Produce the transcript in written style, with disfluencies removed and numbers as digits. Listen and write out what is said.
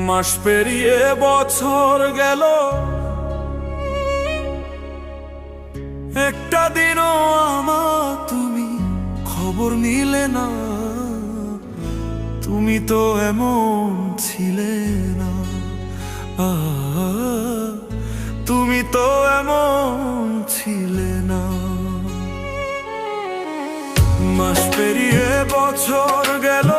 মাস পেরিয়ে বছর গেল, একটা দিনও আমার তুমি খবর নিলে না। তুমি তো এমন ছিলে না, তুমি তো এমন ছিলে না। মাস পেরিয়ে বছর গেল,